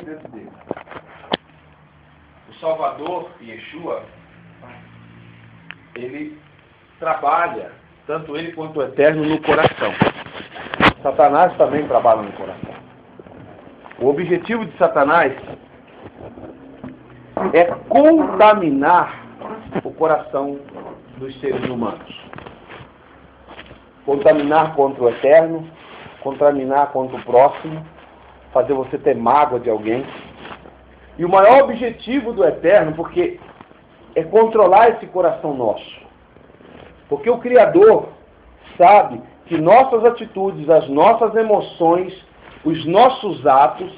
dentro dele. O Salvador, Yeshua, ele trabalha, tanto ele quanto o Eterno, no coração. Satanás também trabalha no coração. O objetivo de Satanás é contaminar o coração dos seres humanos. Contaminar contra o Eterno, contaminar contra o próximo, fazer você ter mágoa de alguém. E o maior objetivo do Eterno, porque é controlar esse coração nosso. Porque o Criador sabe que nossas atitudes, as nossas emoções, os nossos atos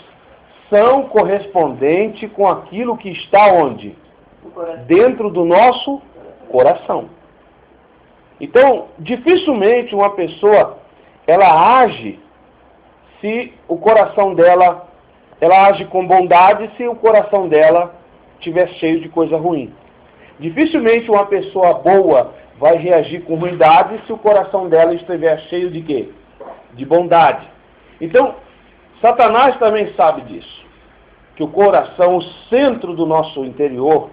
são correspondentes com aquilo que está onde? Dentro do nosso coração. Então, dificilmente uma pessoa, ela age se o coração dela, ela age com bondade se o coração dela estiver cheio de coisa ruim. Dificilmente uma pessoa boa vai reagir com ruindade se o coração dela estiver cheio de quê? De bondade. Então, Satanás também sabe disso. Que o coração, o centro do nosso interior,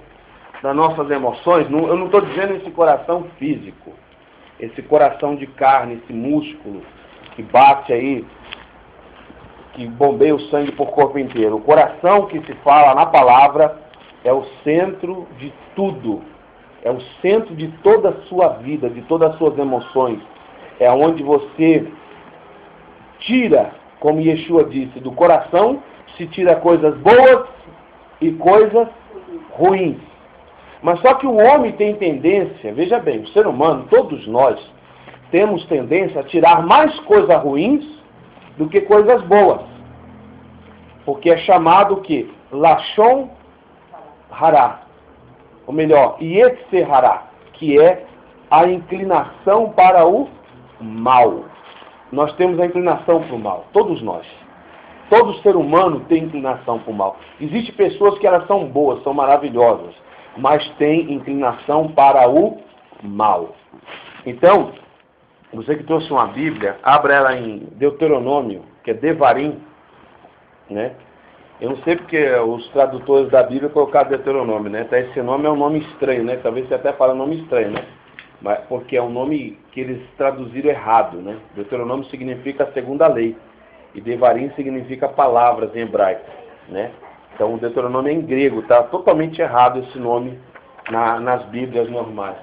das nossas emoções, eu não estou dizendo esse coração físico, esse coração de carne, esse músculo que bate aí, que bombeia o sangue por corpo inteiro. O coração que se fala na palavra é o centro de tudo. É o centro de toda a sua vida, de todas as suas emoções. É onde você tira, como Yeshua disse, do coração se tira coisas boas e coisas ruins. Mas só que o homem tem tendência, veja bem, o ser humano, todos nós, temos tendência a tirar mais coisas ruins do que coisas boas. Porque é chamado o quê? Lashon Hará. Ou melhor, Yetzer Hará, que é a inclinação para o mal. Nós temos a inclinação para o mal, todos nós. Todo ser humano tem inclinação para o mal. Existem pessoas que elas são boas, são maravilhosas, mas têm inclinação para o mal. Então, você que trouxe uma Bíblia, abra ela em Deuteronômio, que é Devarim, né? Eu não sei porque os tradutores da Bíblia colocaram Deuteronômio, né? Então, esse nome é um nome estranho, né? Talvez você até fale um nome estranho, né? Mas, porque é um nome que eles traduziram errado, né? Deuteronômio significa a segunda lei. E Devarim significa palavras em hebraico, né? Então o Deuteronômio é em grego, tá totalmente errado esse nome nas Bíblias normais.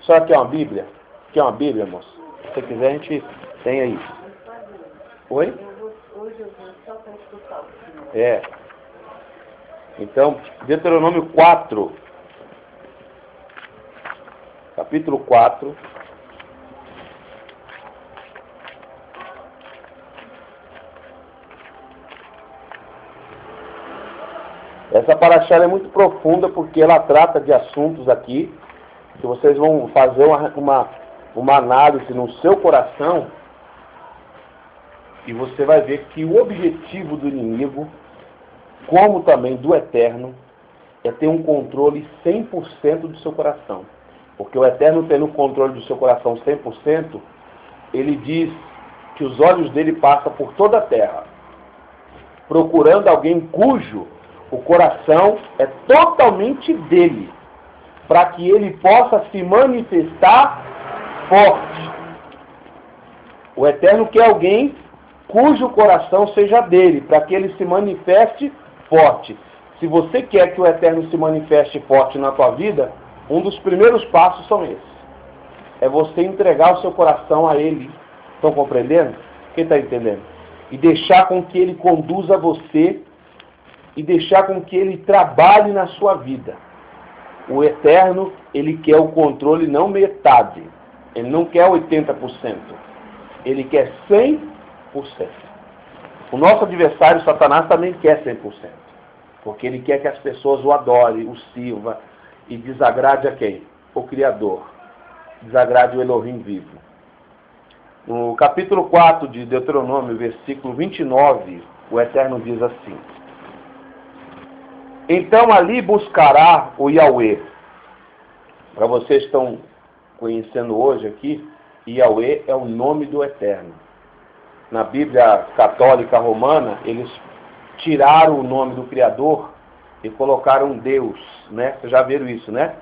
Só que é uma Bíblia? Quer uma Bíblia, moço? Se você quiser, a gente tem aí. Oi? Hoje eu vou só para escutar o senhor. É. Então, Deuteronômio 4, capítulo 4. Essa paraxá é muito profunda porque ela trata de assuntos aqui que vocês vão fazer uma análise no seu coração e você vai ver que o objetivo do inimigo, como também do Eterno, é ter um controle 100% do seu coração. Porque o Eterno tendo o controle do seu coração 100%, ele diz que os olhos dele passam por toda a terra, procurando alguém cujo o coração é totalmente dele, para que ele possa se manifestar forte. O Eterno quer alguém cujo coração seja dele, para que ele se manifeste forte. Se você quer que o Eterno se manifeste forte na tua vida, um dos primeiros passos são esses. É você entregar o seu coração a ele. Estão compreendendo? Quem está entendendo? E deixar com que ele conduza você e deixar com que ele trabalhe na sua vida. O Eterno, ele quer o controle não metade. Ele não quer 80%. Ele quer 100%. O nosso adversário, Satanás, também quer 100%. Porque ele quer que as pessoas o adorem, o sirva e desagrade a quem? O Criador. Desagrade o Elohim vivo. No capítulo 4 de Deuteronômio, versículo 29, o Eterno diz assim: então ali buscará o Yahweh. Para vocês que estão conhecendo hoje aqui, Yahweh é o nome do Eterno. Na Bíblia Católica Romana, eles tiraram o nome do Criador e colocaram Deus, né? Vocês já viram isso, né?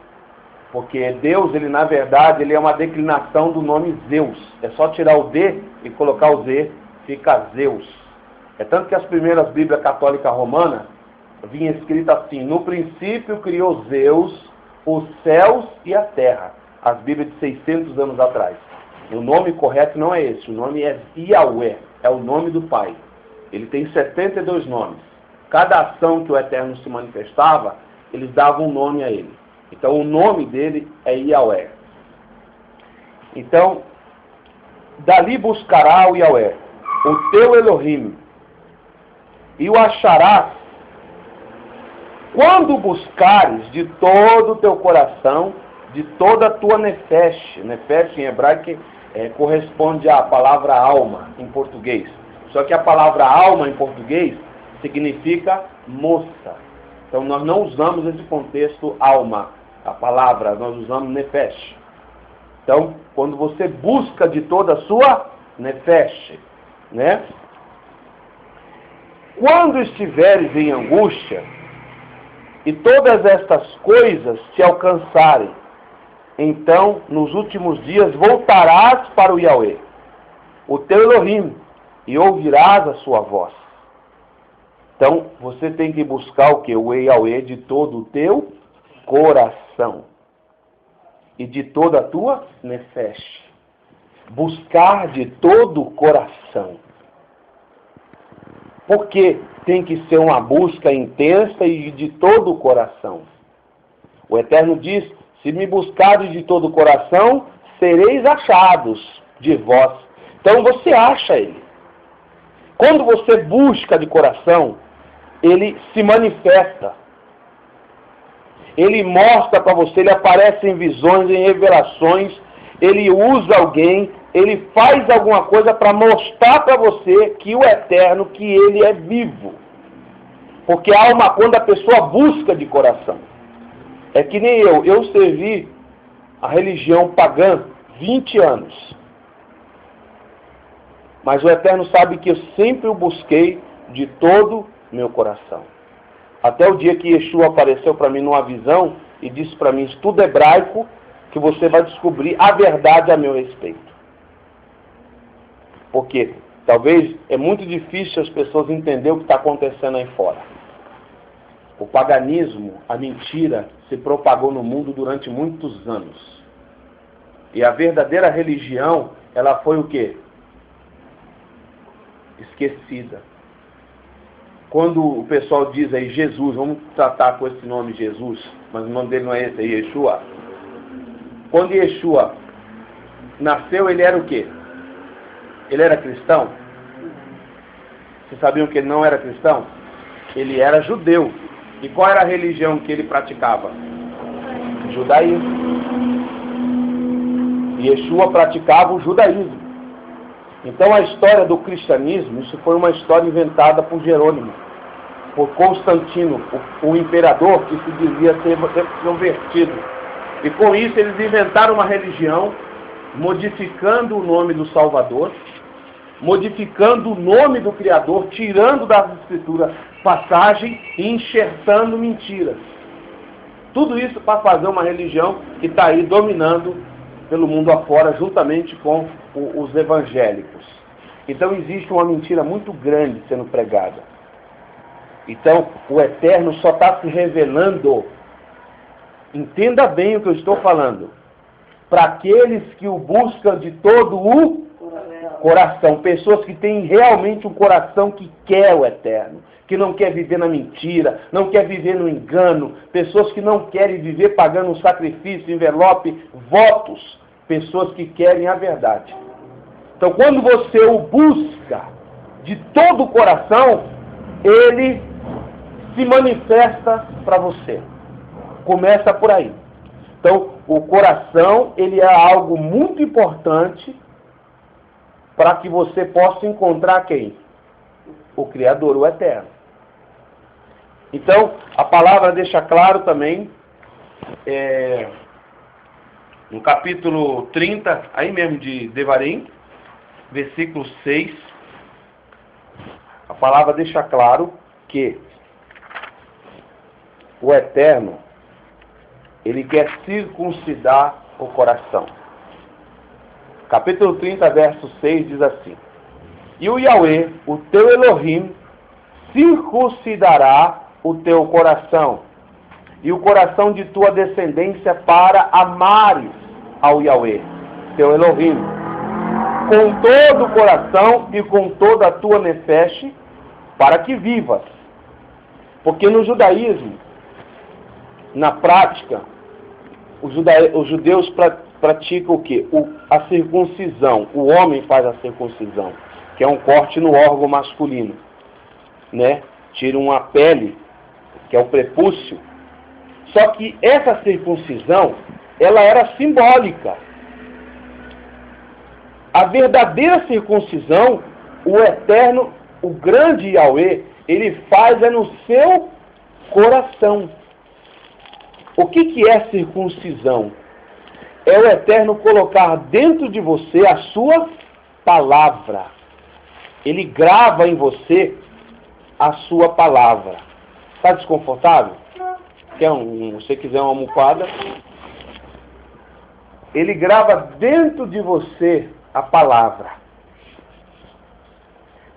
Porque Deus, ele na verdade, ele é uma declinação do nome Zeus. É só tirar o D e colocar o Z, fica Zeus. É tanto que as primeiras Bíblias católicas romanas vinha escrito assim: no princípio criou Zeus os céus e a terra. As Bíblias de 600 anos atrás. O nome correto não é esse, o nome é Yahweh, é o nome do Pai. Ele tem 72 nomes. Cada ação que o Eterno se manifestava, eles davam um nome a ele. Então o nome dele é Yahweh. Então, dali buscará o Yahweh, o teu Elohim, e o acharás quando buscares de todo o teu coração, de toda a tua nefesh. Nefesh em hebraico corresponde à palavra alma em português. Só que a palavra alma em português significa moça. Então nós não usamos esse contexto alma, a palavra, nós usamos nefesh. Então, quando você busca de toda a sua nefesh, né? Quando estiveres em angústia, e todas estas coisas te alcançarem, então, nos últimos dias, voltarás para o Yahweh, o teu Elohim, e ouvirás a sua voz. Então, você tem que buscar o quê? O Yahweh de todo o teu coração e de toda a tua nefesh. Buscar de todo o coração. Porque tem que ser uma busca intensa e de todo o coração. O Eterno diz: se me buscares de todo o coração, sereis achados de vós. Então você acha ele. Quando você busca de coração, ele se manifesta. Ele mostra para você, ele aparece em visões, em revelações, ele usa alguém, ele faz alguma coisa para mostrar para você que o Eterno, que ele é vivo. Porque quando a pessoa busca de coração. É que nem eu servi a religião pagã 20 anos. Mas o Eterno sabe que eu sempre o busquei de todo meu coração. Até o dia que Yeshua apareceu para mim numa visão e disse para mim: estuda hebraico que você vai descobrir a verdade a meu respeito. Porque talvez é muito difícil as pessoas entenderem o que está acontecendo aí fora. O paganismo, a mentira, se propagou no mundo durante muitos anos. E a verdadeira religião, ela foi o quê? Esquecida. Quando o pessoal diz aí Jesus, vamos tratar com esse nome Jesus, mas o nome dele não é esse, é Yeshua. Quando Yeshua nasceu, ele era o quê? Ele era cristão? Vocês sabiam que ele não era cristão? Ele era judeu. E qual era a religião que ele praticava? Judaísmo. Yeshua praticava o judaísmo. Então a história do cristianismo, isso foi uma história inventada por Jerônimo, por Constantino, o imperador que se dizia ser convertido. E com isso eles inventaram uma religião, modificando o nome do Salvador, modificando o nome do Criador, tirando das Escrituras passagem e enxertando mentiras. Tudo isso para fazer uma religião que está aí dominando pelo mundo afora, juntamente com os evangélicos. Então existe uma mentira muito grande sendo pregada. Então o Eterno só está se revelando, entenda bem o que eu estou falando, para aqueles que o buscam de todo o coração. Pessoas que têm realmente um coração que quer o Eterno, que não quer viver na mentira, não quer viver no engano. Pessoas que não querem viver pagando um sacrifício, envelope, votos. Pessoas que querem a verdade. Então quando você o busca de todo o coração, ele se manifesta para você. Começa por aí. Então o coração, ele é algo muito importante para que você possa encontrar quem? O Criador, o Eterno. Então, a palavra deixa claro também, no capítulo 30, aí mesmo de Devarim, versículo 6, a palavra deixa claro que o Eterno, Ele quer circuncidar o coração. Capítulo 30, verso 6 diz assim: E o Yahweh, o teu Elohim, circuncidará o teu coração e o coração de tua descendência para amares ao Yahweh, teu Elohim, com todo o coração e com toda a tua nefesh, para que vivas. Porque no judaísmo, na prática, os judeus praticam o quê? A circuncisão. O homem faz a circuncisão, que é um corte no órgão masculino, né? Tira uma pele, que é o prepúcio. Só que essa circuncisão, ela era simbólica. A verdadeira circuncisão, o Eterno, o grande Yahweh, Ele faz no seu coração. O que é circuncisão? É o Eterno colocar dentro de você a sua palavra. Ele grava em você a sua palavra. Está desconfortável? Se você quiser uma almofada, Ele grava dentro de você a palavra,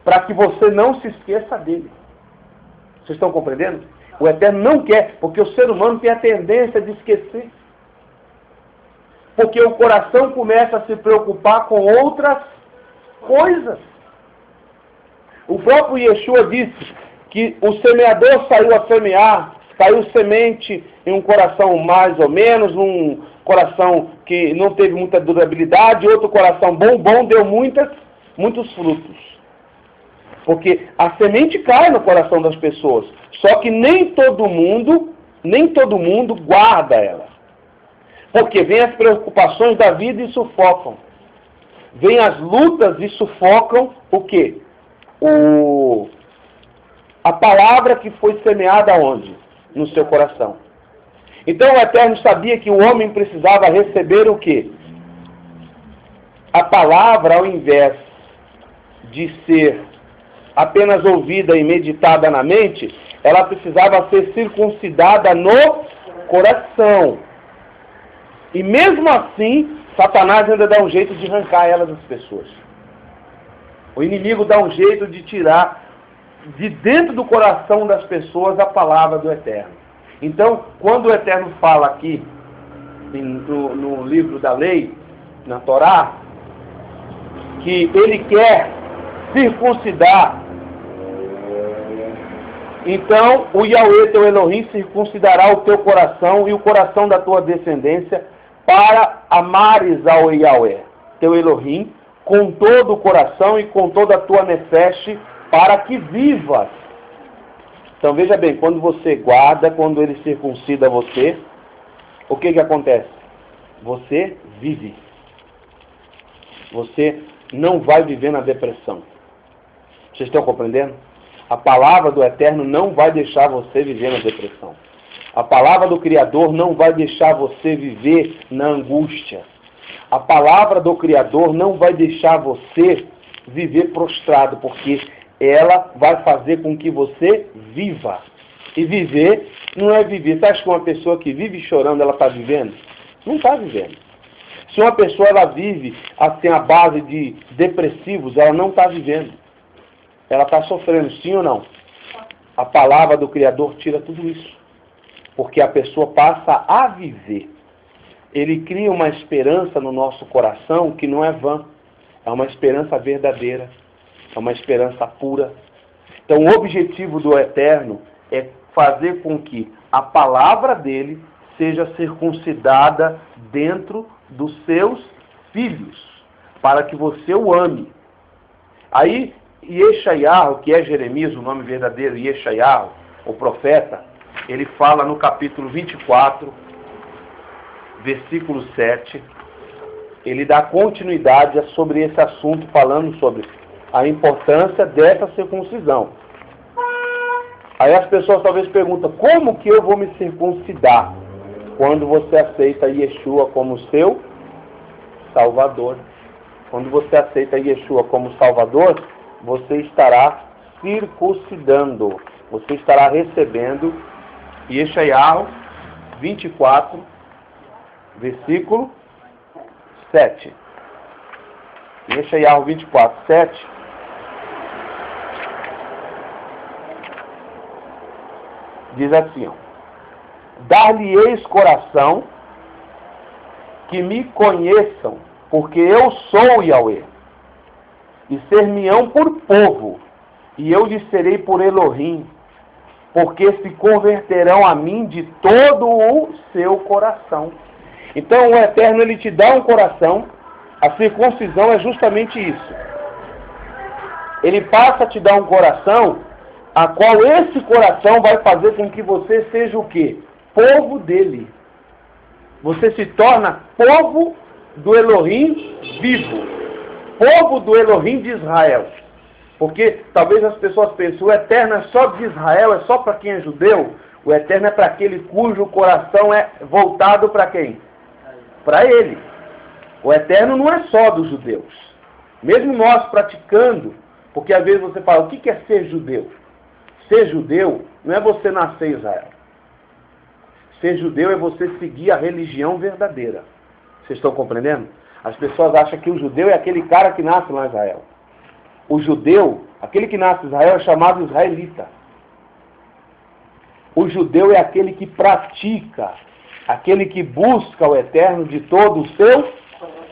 para que você não se esqueça dele. Vocês estão compreendendo? O Eterno não quer, porque o ser humano tem a tendência de esquecer. Porque o coração começa a se preocupar com outras coisas. O próprio Yeshua disse que o semeador saiu a semear, caiu semente em um coração mais ou menos, num coração que não teve muita durabilidade, outro coração bom, deu muitos frutos. Porque a semente cai no coração das pessoas, só que nem todo mundo guarda ela. Porque vem as preocupações da vida e sufocam. Vem as lutas e sufocam o quê? A palavra que foi semeada onde? No seu coração. Então o Eterno sabia que o homem precisava receber o quê? A palavra, ao invés de ser apenas ouvida e meditada na mente, ela precisava ser circuncidada no coração. E mesmo assim, Satanás ainda dá um jeito de arrancar ela das pessoas. O inimigo dá um jeito de tirar de dentro do coração das pessoas a palavra do Eterno. Então, quando o Eterno fala aqui, no livro da lei, na Torá, que Ele quer circuncidar, então o Yahweh, teu Elohim, circuncidará o teu coração e o coração da tua descendência para amares ao Yahweh, teu Elohim, com todo o coração e com toda a tua nefesh, para que vivas. Então veja bem, quando você guarda, quando Ele circuncida você, o que acontece? Você vive. Você não vai viver na depressão. Vocês estão compreendendo? A palavra do Eterno não vai deixar você viver na depressão. A palavra do Criador não vai deixar você viver na angústia. A palavra do Criador não vai deixar você viver prostrado, porque ela vai fazer com que você viva. E viver não é viver. Você acha que uma pessoa que vive chorando, ela está vivendo? Não está vivendo. Se uma pessoa ela vive assim à base de depressivos, ela não está vivendo. Ela está sofrendo, sim ou não? A palavra do Criador tira tudo isso. Porque a pessoa passa a viver. Ele cria uma esperança no nosso coração que não é vã. É uma esperança verdadeira. É uma esperança pura. Então o objetivo do Eterno é fazer com que a palavra dele seja circuncidada dentro dos seus filhos, para que você o ame. Aí Yeshayahu, que é Jeremias, o nome verdadeiro, Yeshayahu, o profeta, ele fala no capítulo 24, versículo 7, ele dá continuidade sobre esse assunto, falando sobre a importância dessa circuncisão. Aí as pessoas talvez perguntam, como que eu vou me circuncidar? Quando você aceita Yeshua como seu Salvador. Quando você aceita Yeshua como Salvador, você estará circuncidando você estará recebendo Yeshayahu 24, versículo 7. Yeshayahu 24, 7. Diz assim, ó: dar-lhe-eis coração que me conheçam, porque eu sou Yahweh, e ser-me-ão por povo, e eu lhes serei por Elohim, porque se converterão a mim de todo o seu coração. Então o Eterno, ele te dá um coração. A circuncisão é justamente isso. Ele passa a te dar um coração, a qual esse coração vai fazer com que você seja o quê? Povo dele. Você se torna povo do Elohim vivo. Povo do Elohim de Israel. Porque talvez as pessoas pensem, o Eterno é só de Israel, é só para quem é judeu. O Eterno é para aquele cujo coração é voltado para quem? Para ele. O Eterno não é só dos judeus. Mesmo nós praticando, porque às vezes você fala, o que é ser judeu? Ser judeu não é você nascer em Israel. Ser judeu é você seguir a religião verdadeira. Vocês estão compreendendo? As pessoas acham que o judeu é aquele cara que nasce lá em Israel. O judeu, aquele que nasce em Israel, é chamado israelita. O judeu é aquele que pratica, aquele que busca o Eterno de todo o seu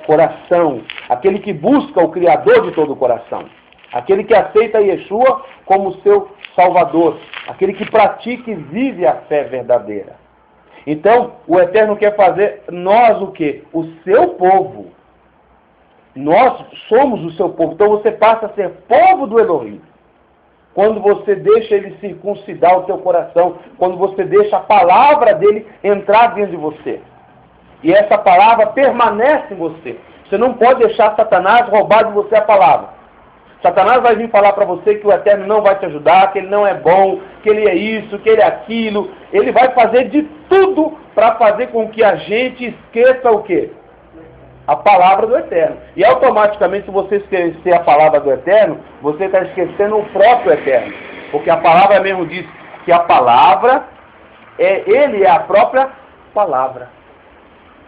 coração, aquele que busca o Criador de todo o coração, aquele que aceita Yeshua como seu Salvador, aquele que pratica e vive a fé verdadeira. Então, o Eterno quer fazer nós o quê? O seu povo. Nós somos o seu povo. Então você passa a ser povo do Elohim. Quando você deixa ele circuncidar o teu coração, quando você deixa a palavra dele entrar dentro de você. E essa palavra permanece em você. Você não pode deixar Satanás roubar de você a palavra. Satanás vai vir falar para você que o Eterno não vai te ajudar, que ele não é bom, que ele é isso, que ele é aquilo. Ele vai fazer de tudo para fazer com que a gente esqueça o quê? A palavra do Eterno. E automaticamente, se você esquecer a palavra do Eterno, você está esquecendo o próprio Eterno. Porque a palavra mesmo diz que a palavra, ele é a própria palavra.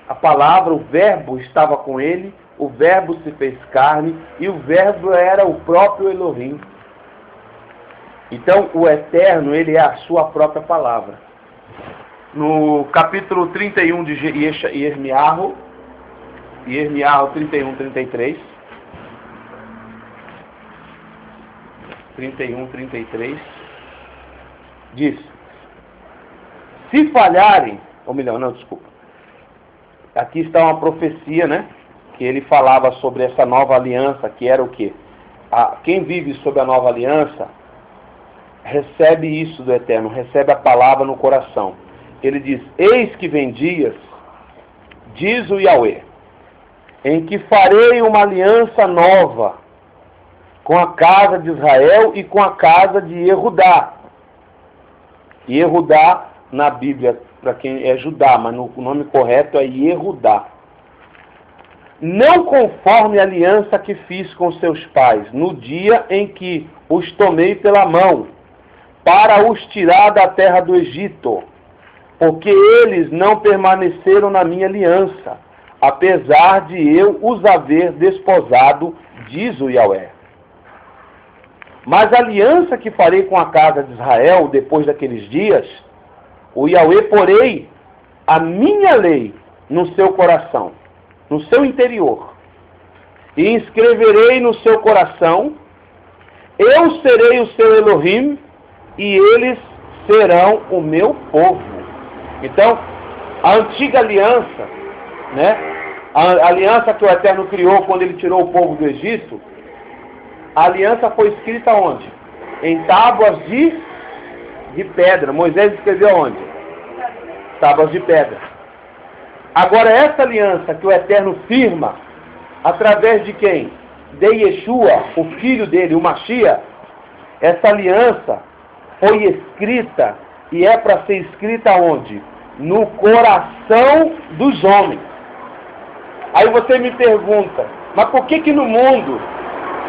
A palavra, o verbo estava com ele, o verbo se fez carne, e o verbo era o próprio Elohim. Então, o Eterno, ele é a sua própria palavra. No capítulo 31 de Yirmiyahu, 31, 33. 31, 33. Diz: se falharem, ou melhor, não, desculpa. Aqui está uma profecia, né? Que ele falava sobre essa nova aliança, que era o quê? Quem vive sob a nova aliança, recebe isso do Eterno, recebe a palavra no coração. Ele diz: eis que vem dias, diz o Yahweh, em que farei uma aliança nova com a casa de Israel e com a casa de Yehudá. Yehudá, na Bíblia, para quem é Judá, mas o nome correto é Yehudá. Não conforme a aliança que fiz com seus pais, no dia em que os tomei pela mão, para os tirar da terra do Egito, porque eles não permaneceram na minha aliança, apesar de eu os haver desposado, diz o Yahweh. Mas a aliança que farei com a casa de Israel depois daqueles dias, o Yahweh porei a minha lei no seu coração, no seu interior, e inscreverei no seu coração, eu serei o seu Elohim, e eles serão o meu povo. Então, a antiga aliança, né? A aliança que o Eterno criou quando ele tirou o povo do Egito, a aliança foi escrita onde? Em tábuas de pedra. Moisés escreveu onde? Tábuas de pedra. Agora essa aliança que o Eterno firma, através de quem? De Yeshua, o filho dele, o Mashiach, essa aliança foi escrita e é para ser escrita onde? No coração dos homens. Aí você me pergunta, mas por que no mundo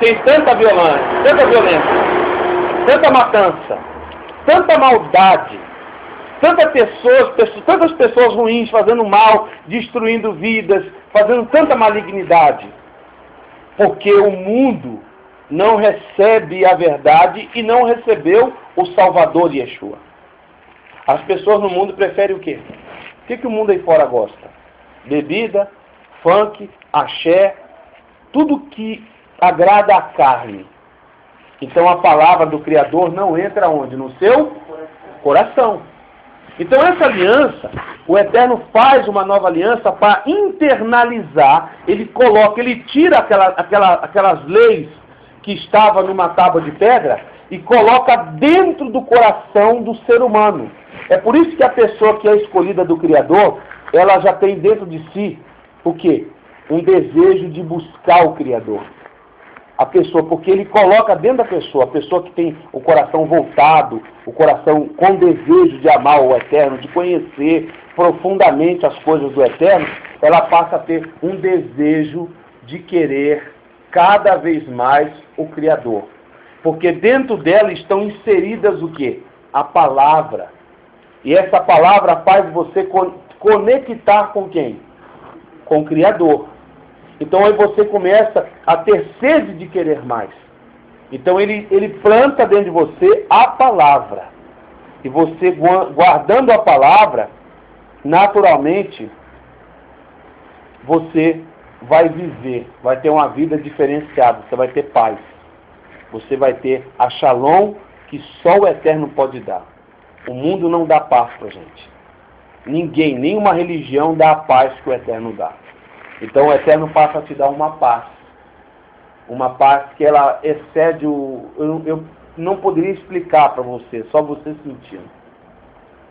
tem tanta violência, tanta matança, tanta maldade, tantas pessoas ruins fazendo mal, destruindo vidas, fazendo tanta malignidade? Porque o mundo não recebe a verdade e não recebeu o Salvador Yeshua. As pessoas no mundo preferem o quê? O que o mundo aí fora gosta? Bebida, funk, axé, tudo que agrada a carne. Então a palavra do Criador não entra onde? No seu coração. Então essa aliança, o Eterno faz uma nova aliança para internalizar, ele tira aquelas leis que estavam numa tábua de pedra e coloca dentro do coração do ser humano. É por isso que a pessoa que é escolhida do Criador, ela já tem dentro de si o quê? Um desejo de buscar o Criador. A pessoa, porque ele coloca dentro da pessoa, a pessoa que tem o coração voltado, o coração com desejo de amar o Eterno, de conhecer profundamente as coisas do Eterno, ela passa a ter um desejo de querer cada vez mais o Criador. Porque dentro dela estão inseridas o quê? A palavra. E essa palavra faz você conectar com quem? Com o Criador. Então aí você começa a ter sede de querer mais. Então ele planta dentro de você a palavra. E você guardando a palavra, naturalmente, você vai viver, vai ter uma vida diferenciada, você vai ter paz. Você vai ter a shalom que só o Eterno pode dar. O mundo não dá paz pra gente. Ninguém, nenhuma religião dá a paz que o Eterno dá. Então o Eterno passa a te dar uma paz. Uma paz que ela excede eu não poderia explicar para você, só você sentindo.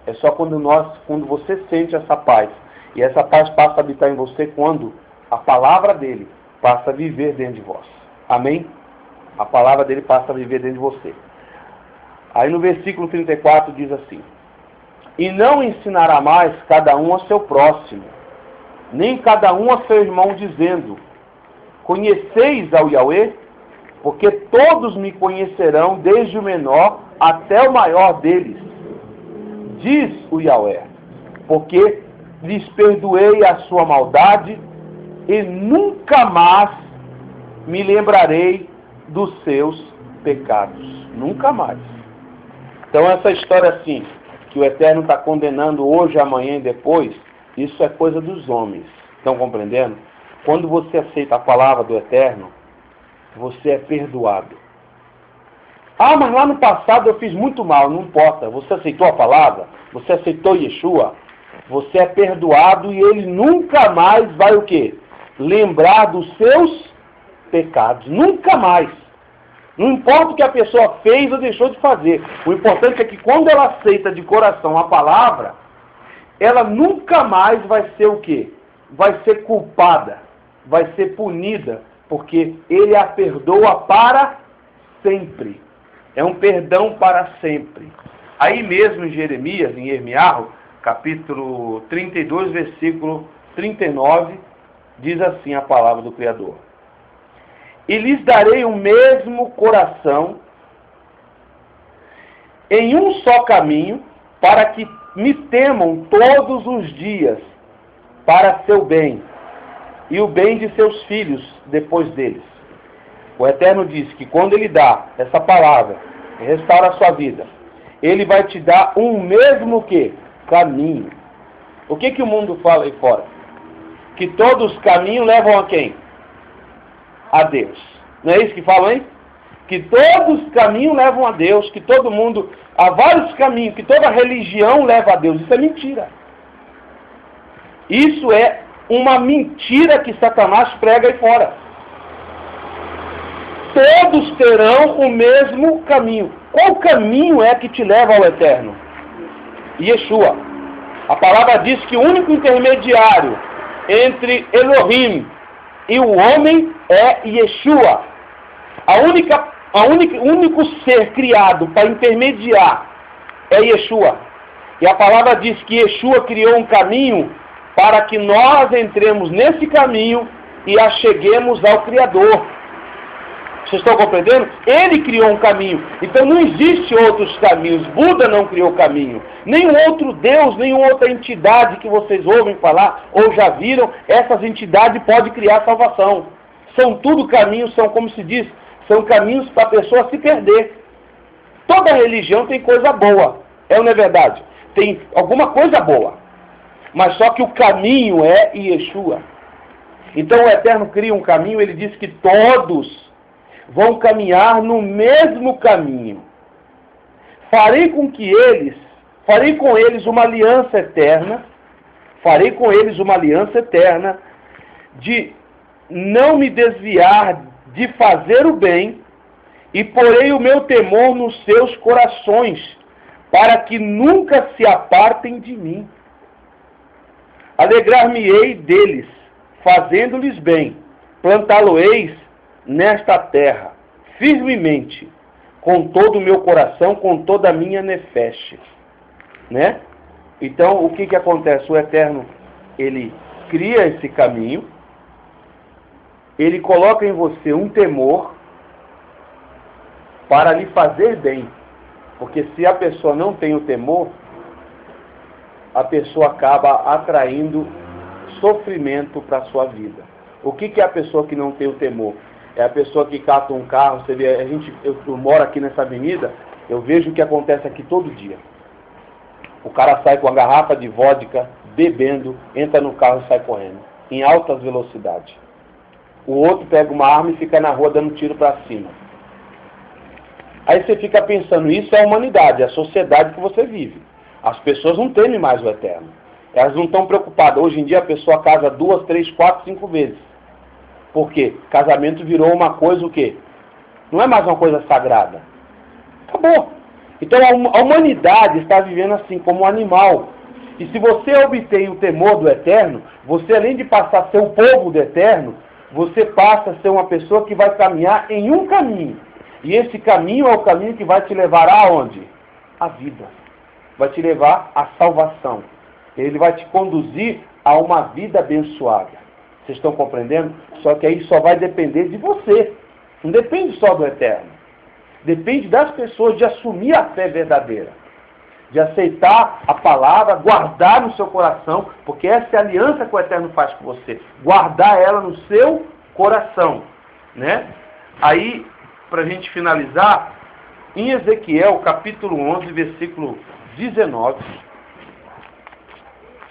É só quando você sente essa paz. E essa paz passa a habitar em você quando a palavra dele passa a viver dentro de vós. Amém? A palavra dele passa a viver dentro de você. Aí no versículo 34 diz assim: e não ensinará mais cada um a seu próximo, nem cada um a seu irmão, dizendo: conheceis ao Yahweh? Porque todos me conhecerão, desde o menor até o maior deles. Diz o Yahweh: porque lhes perdoei a sua maldade e nunca mais me lembrarei dos seus pecados. Nunca mais. Então essa história assim, que o Eterno está condenando hoje, amanhã e depois, isso é coisa dos homens. Estão compreendendo? Quando você aceita a palavra do Eterno, você é perdoado. Ah, mas lá no passado eu fiz muito mal. Não importa. Você aceitou a palavra? Você aceitou Yeshua? Você é perdoado e ele nunca mais vai o quê? Lembrar dos seus pecados. Nunca mais. Não importa o que a pessoa fez ou deixou de fazer. O importante é que quando ela aceita de coração a palavra, ela nunca mais vai ser o quê? Vai ser culpada, vai ser punida, porque ele a perdoa para sempre. É um perdão para sempre. Aí mesmo em Jeremias, em Irmiarro, capítulo 32, versículo 39, diz assim a palavra do Criador: e lhes darei o mesmo coração em um só caminho, para que me temam todos os dias, para seu bem, e o bem de seus filhos depois deles. O Eterno diz que quando ele dá essa palavra, restaura a sua vida, ele vai te dar um mesmo que? Caminho. O que o mundo fala aí fora? Que todos os caminhos levam a quem? A Deus. Não é isso que falam, hein? Que todos os caminhos levam a Deus, que todo mundo, há vários caminhos, que toda religião leva a Deus. Isso é mentira. Isso é uma mentira que Satanás prega aí fora. Todos terão o mesmo caminho. Qual caminho é que te leva ao Eterno? Yeshua. A palavra diz que o único intermediário entre Elohim e o homem é Yeshua. O único ser criado para intermediar é Yeshua. E a palavra diz que Yeshua criou um caminho para que nós entremos nesse caminho e acheguemos ao Criador. Vocês estão compreendendo? Ele criou um caminho. Então não existe outros caminhos. Buda não criou caminho. Nenhum outro Deus, nenhuma outra entidade que vocês ouvem falar ou já viram, essas entidades podem criar salvação. São tudo caminhos, são como se diz, são caminhos para a pessoa se perder. Toda religião tem coisa boa. É ou não é verdade? Tem alguma coisa boa. Mas só que o caminho é Yeshua. Então o Eterno cria um caminho, ele diz que todos vão caminhar no mesmo caminho. Farei com eles uma aliança eterna, de não me desviar de fazer o bem, e porei o meu temor nos seus corações, para que nunca se apartem de mim. Alegrar-me-ei deles, fazendo-lhes bem, plantá-lo-eis nesta terra, firmemente, com todo o meu coração, com toda a minha nefesh. Né? Então, o que acontece? O Eterno, ele cria esse caminho, ele coloca em você um temor para lhe fazer bem. Porque se a pessoa não tem o temor, a pessoa acaba atraindo sofrimento para a sua vida. O que é a pessoa que não tem o temor? É a pessoa que cata um carro. Você vê, eu moro aqui nessa avenida, eu vejo o que acontece aqui todo dia. O cara sai com a garrafa de vodka, bebendo, entra no carro e sai correndo, em altas velocidades. O outro pega uma arma e fica na rua dando tiro para cima. Aí você fica pensando, isso é a humanidade, é a sociedade que você vive. As pessoas não temem mais o Eterno. Elas não estão preocupadas. Hoje em dia a pessoa casa 2, 3, 4, 5 vezes. Por quê? Casamento virou uma coisa o quê? Não é mais uma coisa sagrada. Acabou. Então a humanidade está vivendo assim, como um animal. E se você obtém o temor do Eterno, você além de passar a ser o povo do Eterno, você passa a ser uma pessoa que vai caminhar em um caminho. E esse caminho é o caminho que vai te levar aonde? A vida. Vai te levar à salvação. Ele vai te conduzir a uma vida abençoada. Vocês estão compreendendo? Só que aí só vai depender de você. Não depende só do Eterno. Depende das pessoas de assumir a fé verdadeira. De aceitar a palavra, guardar no seu coração, porque essa é a aliança que o Eterno faz com você. Guardar ela no seu coração. Né? Aí, para a gente finalizar, em Ezequiel, capítulo 11, versículo 19.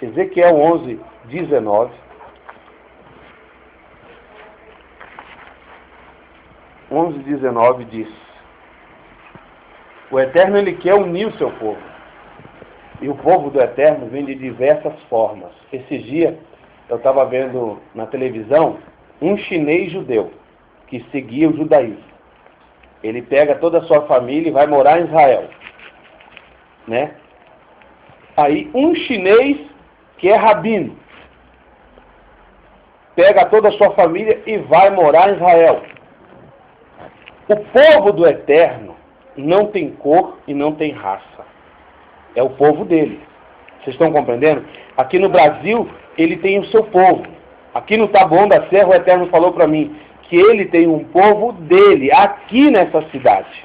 Ezequiel 11, 19. 11, 19 diz: o Eterno, ele quer unir o seu povo. E o povo do Eterno vem de diversas formas. Esses dias, eu estava vendo na televisão um chinês judeu que seguia o judaísmo. Ele pega toda a sua família e vai morar em Israel. Né? Aí um chinês que é rabino pega toda a sua família e vai morar em Israel. O povo do Eterno não tem cor e não tem raça. É o povo dele. Vocês estão compreendendo? Aqui no Brasil, ele tem o seu povo. Aqui no Taboão da Serra, o Eterno falou para mim que ele tem um povo dele, aqui nessa cidade.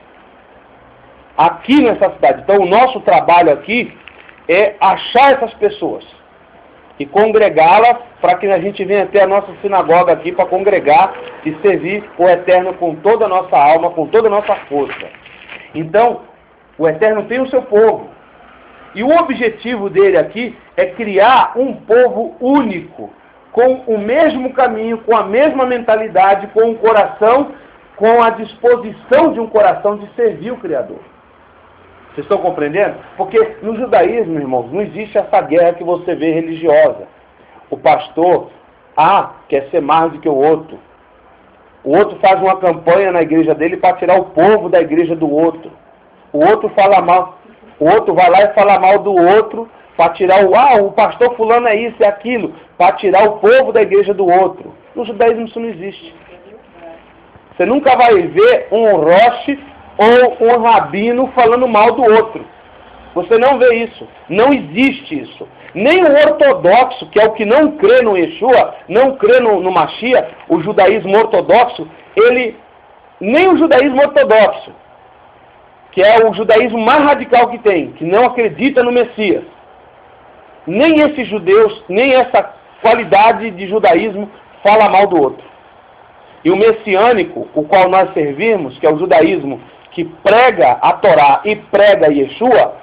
Aqui nessa cidade. Então, o nosso trabalho aqui é achar essas pessoas e congregá-las para que a gente venha até a nossa sinagoga aqui para congregar e servir o Eterno com toda a nossa alma, com toda a nossa força. Então, o Eterno tem o seu povo. E o objetivo dele aqui é criar um povo único, com o mesmo caminho, com a mesma mentalidade, com um coração, com a disposição de um coração de servir o Criador. Vocês estão compreendendo? Porque no judaísmo, irmãos, não existe essa guerra que você vê religiosa. O pastor, quer ser mais do que o outro. O outro faz uma campanha na igreja dele para tirar o povo da igreja do outro. O outro fala mal. O outro vai lá e fala mal do outro para tirar o pastor fulano é isso e aquilo, para tirar o povo da igreja do outro. No judaísmo isso não existe. Você nunca vai ver um roche ou um rabino falando mal do outro. Você não vê isso. Não existe isso. Nem o ortodoxo, que é o que não crê no Yeshua, não crê no Mashiach, o judaísmo ortodoxo, ele nem o judaísmo ortodoxo, que é o judaísmo mais radical que tem, que não acredita no Messias, nem esses judeus, nem essa qualidade de judaísmo fala mal do outro. E o messiânico, o qual nós servimos, que é o judaísmo que prega a Torá e prega Yeshua,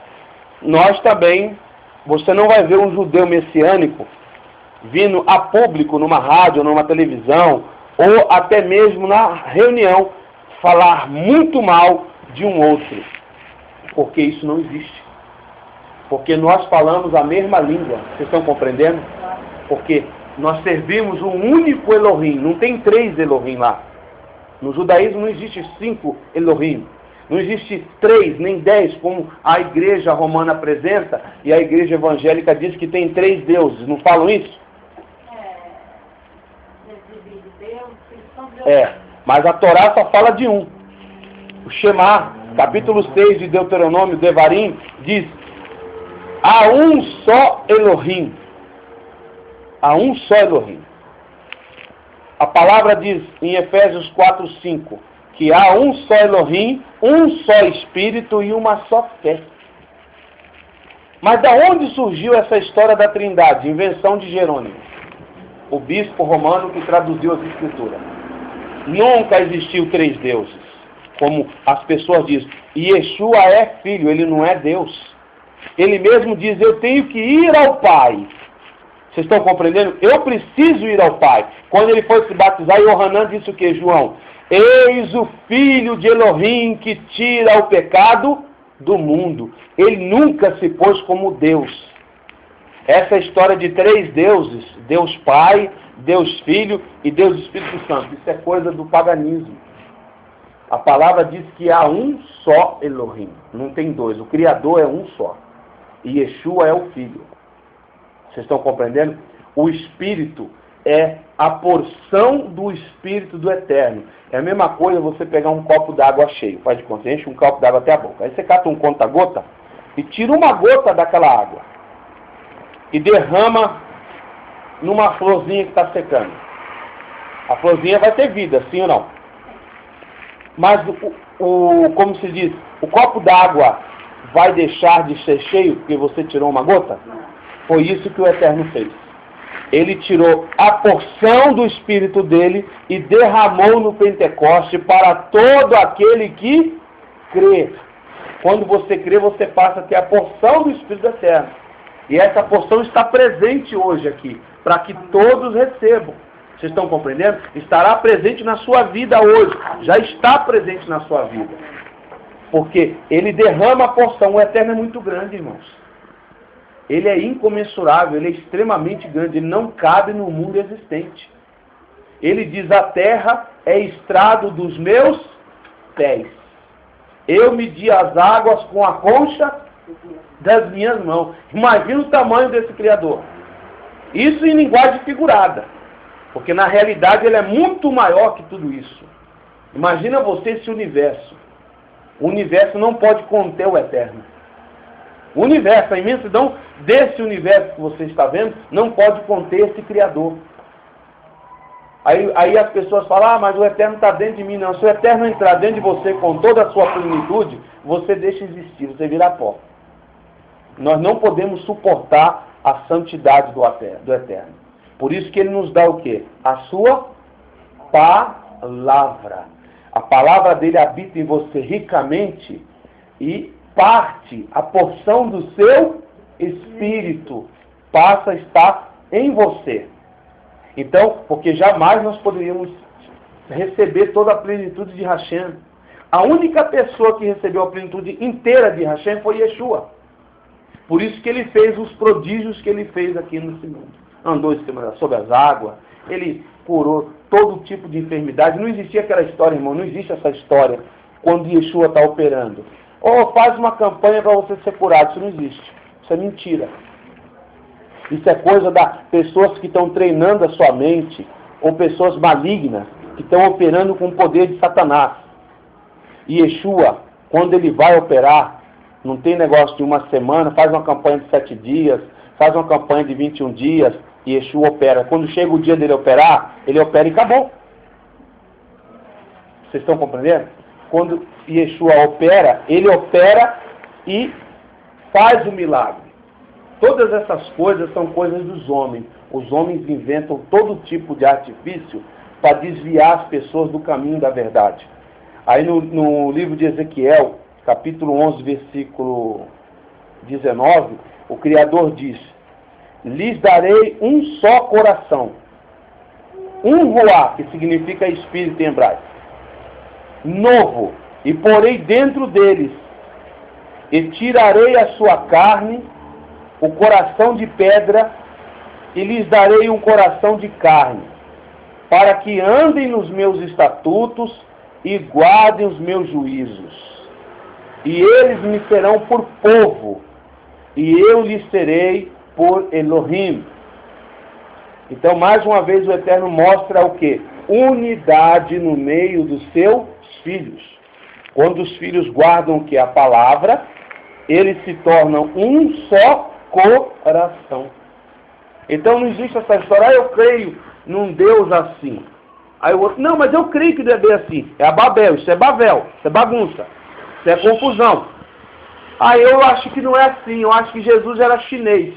nós também, você não vai ver um judeu messiânico vindo a público numa rádio, numa televisão, ou até mesmo na reunião, falar muito mal de um outro. Porque isso não existe. Porque nós falamos a mesma língua. Vocês estão compreendendo? Porque nós servimos um único Elohim. Não tem 3 Elohim lá. No judaísmo não existe 5 Elohim. Não existe 3 nem 10, como a igreja romana apresenta, e a igreja evangélica diz que tem 3 deuses. Não falam isso? Mas a Torá só fala de um. O Shema, capítulo 6 de Deuteronômio, Devarim, diz: há um só Elohim. Há um só Elohim. A palavra diz em Efésios 4:5 que há um só Elohim, um só Espírito e uma só fé. Mas da onde surgiu essa história da Trindade? Invenção de Jerônimo, o bispo romano que traduziu as Escrituras. Nunca existiu 3 deuses, como as pessoas dizem. E Yeshua é filho, ele não é Deus. Ele mesmo diz: eu tenho que ir ao Pai. Vocês estão compreendendo? Eu preciso ir ao Pai. Quando ele foi se batizar, Yohanan disse o que, João? Eis o Filho de Elohim que tira o pecado do mundo. Ele nunca se pôs como Deus. Essa história de 3 deuses, Deus Pai, Deus Filho e Deus Espírito Santo, isso é coisa do paganismo. A palavra diz que há um só Elohim, não tem 2. O Criador é um só. E Yeshua é o Filho. Vocês estão compreendendo? O Espírito é a porção do Espírito do Eterno. É a mesma coisa você pegar um copo d'água cheio. Faz de conta, você enche um copo d'água até a boca. Aí você cata um conta-gota e tira uma gota daquela água. E derrama numa florzinha que está secando. A florzinha vai ter vida, sim ou não? Mas, como se diz, o copo d'água vai deixar de ser cheio porque você tirou uma gota? Foi isso que o Eterno fez. Ele tirou a porção do Espírito dele e derramou no Pentecoste para todo aquele que crê. Quando você crê, você passa a ter a porção do Espírito Eterno. E essa porção está presente hoje aqui, para que todos recebam. Vocês estão compreendendo? Estará presente na sua vida hoje. Já está presente na sua vida. Porque ele derrama a porção. O Eterno é muito grande, irmãos. Ele é incomensurável, ele é extremamente grande. Ele não cabe no mundo existente. Ele diz: a terra é estrado dos meus pés. Eu medi as águas com a concha das minhas mãos. Imagina o tamanho desse Criador. Isso em linguagem figurada. Porque na realidade ele é muito maior que tudo isso. Imagina você esse universo. O universo não pode conter o Eterno. O universo, a imensidão desse universo que você está vendo, não pode conter esse Criador. Aí as pessoas falam: ah, mas o Eterno está dentro de mim. Não, se o Eterno entrar dentro de você com toda a sua plenitude, você deixa existir, você vira pó. Nós não podemos suportar a santidade do Eterno. Por isso que ele nos dá o quê? A sua palavra. A palavra dele habita em você ricamente e parte, a porção do seu espírito passa a estar em você. Então, porque jamais nós poderíamos receber toda a plenitude de Hashem. A única pessoa que recebeu a plenitude inteira de Hashem foi Yeshua. Por isso que ele fez os prodígios que ele fez aqui nesse mundo. Andou sobre as águas, ele curou todo tipo de enfermidade. Não existia aquela história, irmão, não existe essa história quando Yeshua está operando. Ou faz uma campanha para você ser curado. Isso não existe. Isso é mentira. Isso é coisa das pessoas que estão treinando a sua mente, ou pessoas malignas que estão operando com o poder de Satanás. E Yeshua, quando ele vai operar, não tem negócio de uma semana, faz uma campanha de 7 dias, faz uma campanha de 21 dias, e Yeshua opera. Quando chega o dia dele operar, ele opera e acabou. Vocês estão compreendendo? Quando Yeshua opera, ele opera e faz o milagre. Todas essas coisas são coisas dos homens. Os homens inventam todo tipo de artifício para desviar as pessoas do caminho da verdade. Aí no livro de Ezequiel, capítulo 11, versículo 19, o Criador diz: lhes darei um só coração, um ruá, que significa espírito em hebraico, novo, e porei dentro deles, e tirarei a sua carne, o coração de pedra, e lhes darei um coração de carne, para que andem nos meus estatutos e guardem os meus juízos. E eles me serão por povo, e eu lhes serei por Elohim. Então, mais uma vez, o Eterno mostra o quê? Unidade no meio dos seus filhos. Quando os filhos guardam o que? A palavra, eles se tornam um só coração. Então não existe essa história, eu creio num Deus assim. Aí o outro, não, mas eu creio que deve ser assim. É a Babel, isso é Babel, isso é bagunça, isso é confusão. Aí eu acho que não é assim, eu acho que Jesus era chinês.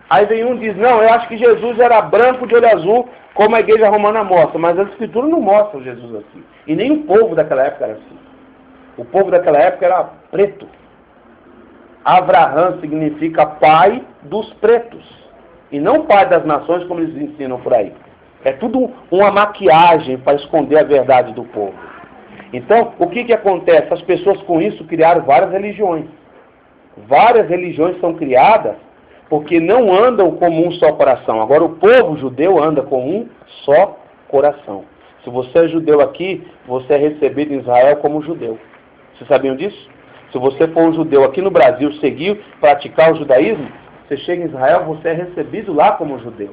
Aí vem um e diz, não, eu acho que Jesus era branco de olho azul, como a igreja romana mostra, mas as escrituras não mostram Jesus assim. E nem o povo daquela época era assim. O povo daquela época era preto. Abraham significa pai dos pretos. E não pai das nações, como eles ensinam por aí. É tudo uma maquiagem para esconder a verdade do povo. Então, o que acontece? As pessoas com isso criaram várias religiões. Várias religiões são criadas porque não andam como um só coração. Agora, o povo judeu anda com um só coração. Se você é judeu aqui, você é recebido em Israel como judeu. Vocês sabiam disso? Se você for um judeu aqui no Brasil, seguir, praticar o judaísmo, você chega em Israel, você é recebido lá como judeu.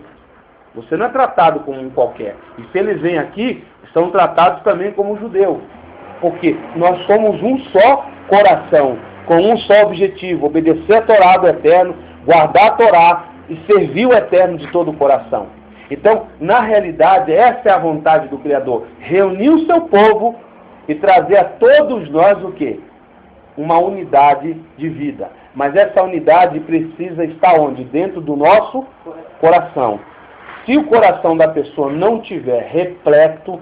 Você não é tratado como um qualquer. E se eles vêm aqui, são tratados também como judeu. Porque nós somos um só coração, com um só objetivo, obedecer a Torá do Eterno, guardar a Torá e servir o Eterno de todo o coração. Então, na realidade, essa é a vontade do Criador. Reunir o seu povo e trazer a todos nós o quê? Uma unidade de vida. Mas essa unidade precisa estar onde? Dentro do nosso coração. Se o coração da pessoa não tiver repleto,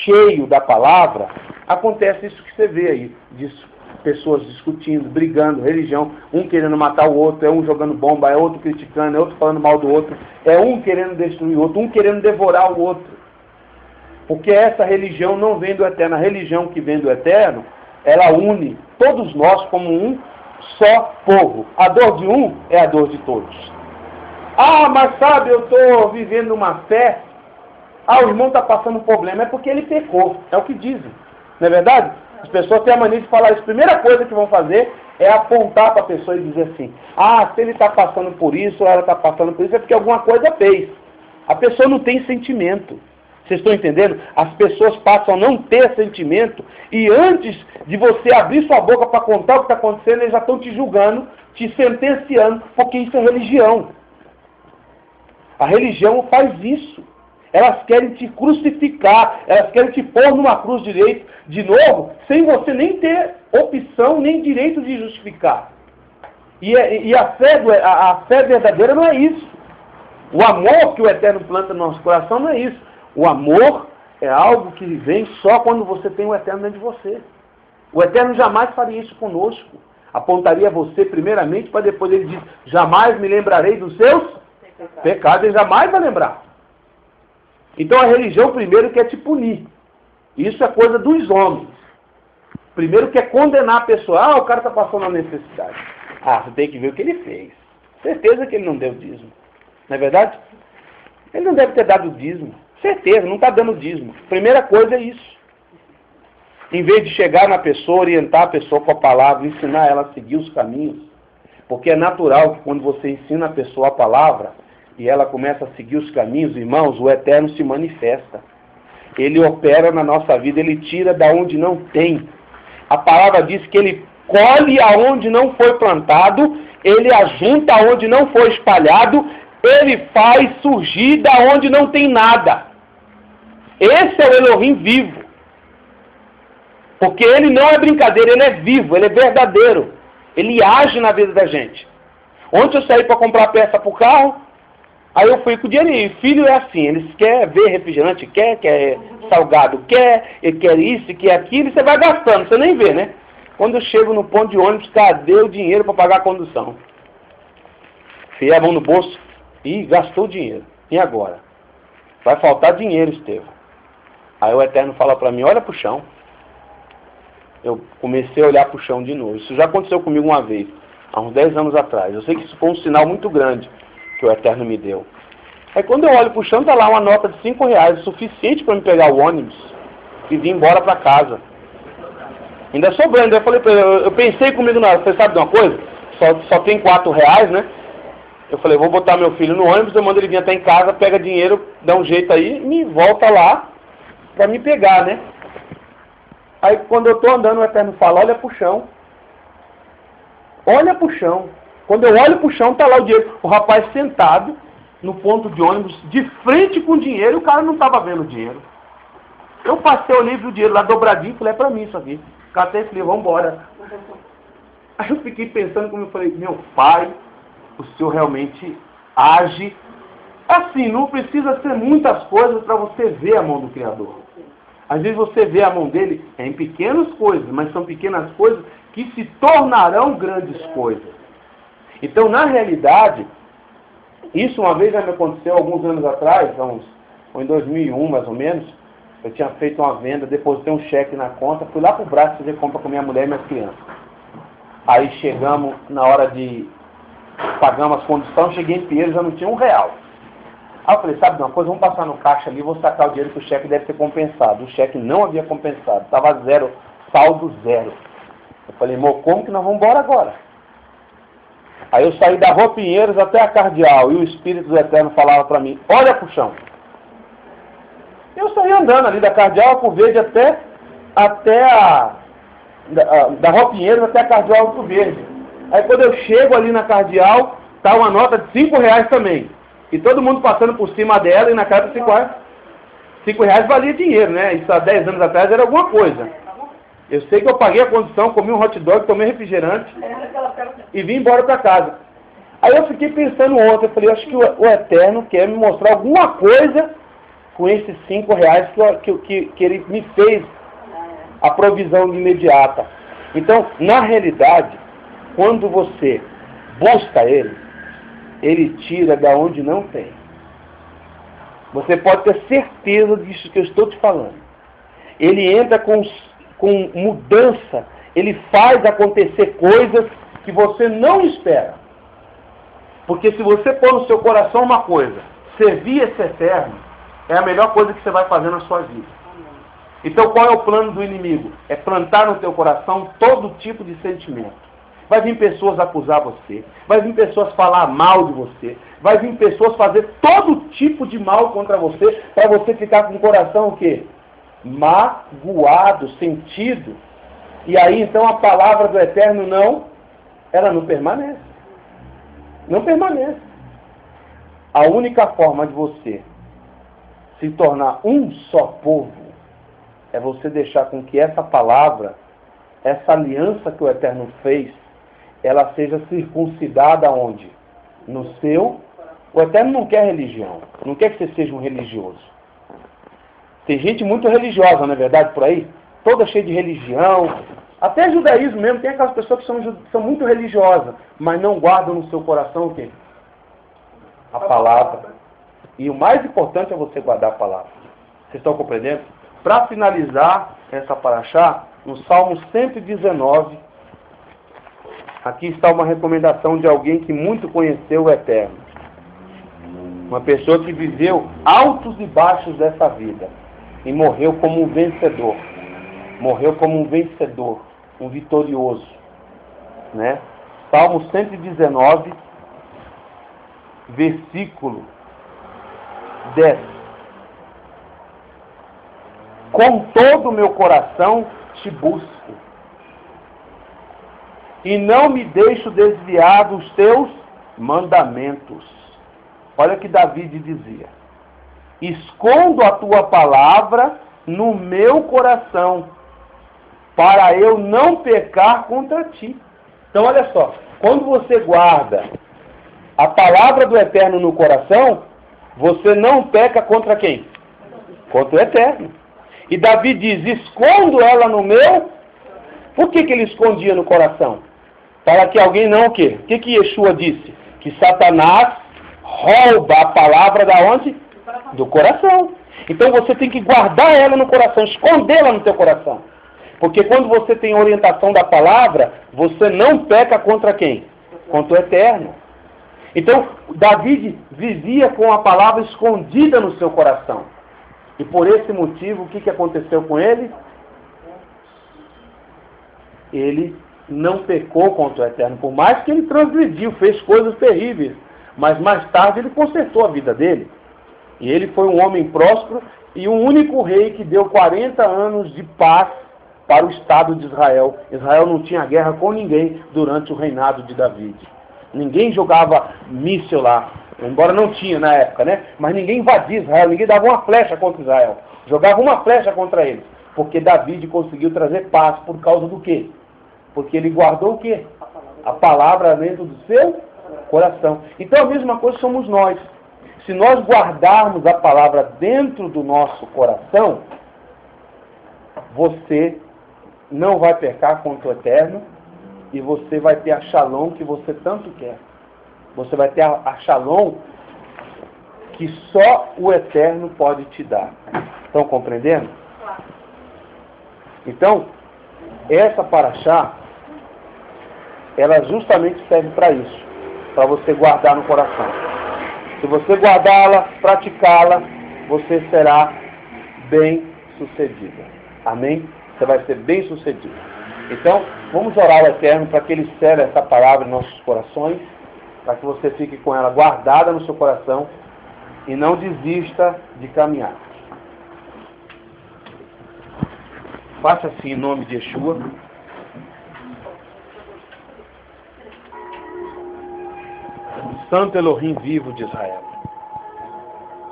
cheio da palavra, acontece isso que você vê aí, pessoas discutindo, brigando, religião, um querendo matar o outro, é um jogando bomba, é outro criticando, é outro falando mal do outro, é um querendo destruir o outro, um querendo devorar o outro. Porque essa religião não vem do Eterno. A religião que vem do Eterno, ela une todos nós como um só povo. A dor de um é a dor de todos. Ah, mas sabe, eu estou vivendo uma fé. Ah, o irmão está passando um problema. É porque ele pecou. É o que dizem. Não é verdade? As pessoas têm a mania de falar isso. A primeira coisa que vão fazer é apontar para a pessoa e dizer assim: ah, se ele está passando por isso, ou ela está passando por isso, é porque alguma coisa fez. A pessoa não tem sentimento. Vocês estão entendendo? As pessoas passam a não ter sentimento e antes de você abrir sua boca para contar o que está acontecendo, eles já estão te julgando, te sentenciando, porque isso é religião. A religião faz isso. Elas querem te crucificar, elas querem te pôr numa cruz de novo, sem você nem ter opção, nem direito de justificar. E a fé verdadeira não é isso. O amor que o Eterno planta no nosso coração não é isso. O amor é algo que vem só quando você tem o Eterno dentro de você. O Eterno jamais faria isso conosco. Apontaria você primeiramente, para depois ele dizer: jamais me lembrarei dos seus pecados. Ele jamais vai lembrar. Então a religião primeiro quer te punir. Isso é coisa dos homens. Primeiro quer condenar a pessoa. Ah, o cara está passando uma necessidade. Ah, você tem que ver o que ele fez. Certeza que ele não deu dízimo. Não é verdade? Ele não deve ter dado dízimo. Certeza, não está dando dízimo. Primeira coisa é isso. Em vez de chegar na pessoa, orientar a pessoa com a palavra, ensinar ela a seguir os caminhos. Porque é natural que quando você ensina a pessoa a palavra e ela começa a seguir os caminhos, irmãos, o Eterno se manifesta. Ele opera na nossa vida, ele tira da onde não tem. A palavra diz que ele colhe aonde não foi plantado, ele ajunta aonde não foi espalhado, ele faz surgir da onde não tem nada. Esse é o Elohim vivo. Porque ele não é brincadeira, ele é vivo, ele é verdadeiro. Ele age na vida da gente. Ontem eu saí para comprar peça para o carro, aí eu fui com o dinheiro e filho é assim, eles querem ver refrigerante, quer salgado, ele quer isso, quer aquilo, e você vai gastando, você nem vê, né? Quando eu chego no ponto de ônibus, cadê o dinheiro para pagar a condução? Fiei a mão no bolso e gastou o dinheiro. E agora? Vai faltar dinheiro, Estevão. Aí o Eterno fala para mim, olha para o chão. Eu comecei a olhar para o chão de novo. Isso já aconteceu comigo uma vez, há uns 10 anos atrás. Eu sei que isso foi um sinal muito grande que o Eterno me deu. Aí quando eu olho para o chão, está lá uma nota de R$5, o suficiente para me pegar o ônibus e vir embora para casa. Ainda sobrando. Eu falei para ele, eu pensei comigo na hora, você sabe de uma coisa? Só tem R$4, né? Eu falei, vou botar meu filho no ônibus, eu mando ele vir até em casa, pega dinheiro, dá um jeito aí, e me volta lá para me pegar, né? Aí quando eu estou andando, o Eterno fala, olha para o chão. Olha para o chão. Quando eu olho para o chão, está lá o dinheiro. O rapaz sentado no ponto de ônibus, de frente com o dinheiro, e o cara não estava vendo o dinheiro. Eu passei, olhei o dinheiro lá dobradinho, falei, é para mim isso aqui. Catei e falei, vamos embora. Aí eu fiquei pensando, como eu falei, meu pai, o Senhor realmente age. Assim, não precisa ser muitas coisas para você ver a mão do Criador. Às vezes você vê a mão dele em pequenas coisas, mas são pequenas coisas que se tornarão grandes coisas. Então, na realidade, isso uma vez já me aconteceu alguns anos atrás, em 2001 mais ou menos, eu tinha feito uma venda, depositei um cheque na conta, fui lá para o braço fazer compra com minha mulher e minhas crianças. Aí chegamos na hora de pagamos as condições, cheguei em Pinheiros, já não tinha R$1. Aí eu falei, sabe de uma coisa, vamos passar no caixa ali, vou sacar o dinheiro que o cheque deve ter compensado. O cheque não havia compensado, estava zero, saldo zero. Eu falei, amor, como que nós vamos embora agora? Aí eu saí da Rua Pinheiros até a Cardeal e o Espírito do Eterno falava para mim, olha pro chão. Eu saí andando ali da Cardeal, por Verde até da Rua Pinheiros até a Cardeal, por Verde. Aí quando eu chego ali na Cardeal, tá uma nota de R$5 também. E todo mundo passando por cima dela e na cara de R$5. R$5 valia dinheiro, né? Isso há 10 anos atrás era alguma coisa. Eu sei que eu paguei a condução, comi um hot dog, tomei refrigerante e vim embora para casa. Aí eu fiquei pensando ontem, eu falei, acho que o Eterno quer me mostrar alguma coisa com esses R$5 que ele me fez a provisão imediata. Então, na realidade, quando você busca ele tira da onde não tem. Você pode ter certeza disso que eu estou te falando. Ele entra com mudança, ele faz acontecer coisas que você não espera. Porque se você pôr no seu coração uma coisa, servir esse Eterno, é a melhor coisa que você vai fazer na sua vida. Então qual é o plano do inimigo? É plantar no teu coração todo tipo de sentimento. Vai vir pessoas acusar você, vai vir pessoas falar mal de você, vai vir pessoas fazer todo tipo de mal contra você, para você ficar com o coração o quê? Magoado, sentido. E aí então a palavra do Eterno ela não permanece. Não permanece. A única forma de você se tornar um só povo é você deixar com que essa palavra, essa aliança que o Eterno fez, ela seja circuncidada onde? No seu. O Eterno não quer religião. Não quer que você seja um religioso. Tem gente muito religiosa, não é verdade, por aí? Toda cheia de religião. Até judaísmo mesmo. Tem aquelas pessoas que são muito religiosas, mas não guardam no seu coração o quê? A palavra. E o mais importante é você guardar a palavra. Vocês estão compreendendo? Para finalizar essa paraxá, no Salmo 119, aqui está uma recomendação de alguém que muito conheceu o Eterno. Uma pessoa que viveu altos e baixos dessa vida. E morreu como um vencedor. Morreu como um vencedor. Um vitorioso. Né? Salmo 119, versículo 10. Com todo o meu coração te busco. E não me deixo desviar dos teus mandamentos. Olha o que Davi dizia. Escondo a tua palavra no meu coração, para eu não pecar contra ti. Então, olha só, quando você guarda a palavra do Eterno no coração, você não peca contra quem? Contra o Eterno. E Davi diz, escondo ela no meu. Por que ele escondia no coração? Para que alguém não o quê? O que Yeshua disse? Que Satanás rouba a palavra da onde? Do coração. Então você tem que guardar ela no coração, escondê-la no teu coração. Porque quando você tem orientação da palavra, você não peca contra quem? Contra o Eterno. Então, Davi vivia com a palavra escondida no seu coração. E por esse motivo, o que aconteceu com ele? Ele não pecou contra o Eterno. Por mais que ele transgrediu, fez coisas terríveis. Mas mais tarde ele consertou a vida dele. E ele foi um homem próspero e o único rei que deu 40 anos de paz para o Estado de Israel. Israel não tinha guerra com ninguém durante o reinado de Davi. Ninguém jogava míssil lá, embora não tinha na época, né? Mas ninguém invadia Israel, ninguém dava uma flecha contra Israel. Jogava uma flecha contra eles. Porque Davi conseguiu trazer paz por causa do quê? Porque ele guardou o quê? A palavra dentro do seu coração. Então a mesma coisa somos nós. Se nós guardarmos a palavra dentro do nosso coração, você não vai pecar contra o Eterno e você vai ter a shalom que você tanto quer. Você vai ter a shalom que só o Eterno pode te dar. Estão compreendendo? Então, essa paraxá, ela justamente serve para isso, para você guardar no coração. Se você guardá-la, praticá-la, você será bem sucedida. Amém? Você vai ser bem sucedido. Então, vamos orar ao Eterno para que Ele cele essa palavra em nossos corações, para que você fique com ela guardada no seu coração e não desista de caminhar. Faça assim em nome de Yeshua. Santo Elohim vivo de Israel.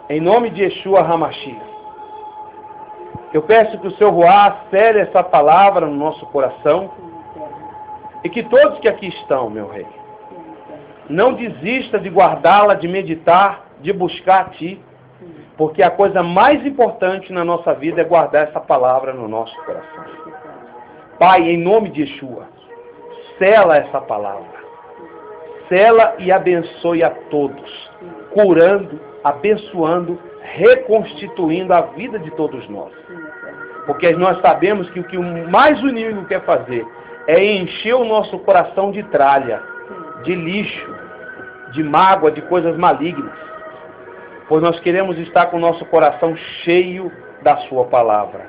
Em nome de Yeshua HaMashiach. Eu peço que o Seu Ruá cele essa palavra no nosso coração e que todos que aqui estão, meu Rei, não desista de guardá-la, de meditar, de buscar a Ti, porque a coisa mais importante na nossa vida é guardar essa palavra no nosso coração. Pai, em nome de Yeshua, sela essa palavra. Sela e abençoe a todos, curando, abençoando, reconstituindo a vida de todos nós. Porque nós sabemos que o que mais o inimigo quer fazer é encher o nosso coração de tralha, de lixo, de mágoa, de coisas malignas. Pois nós queremos estar com o nosso coração cheio da sua palavra.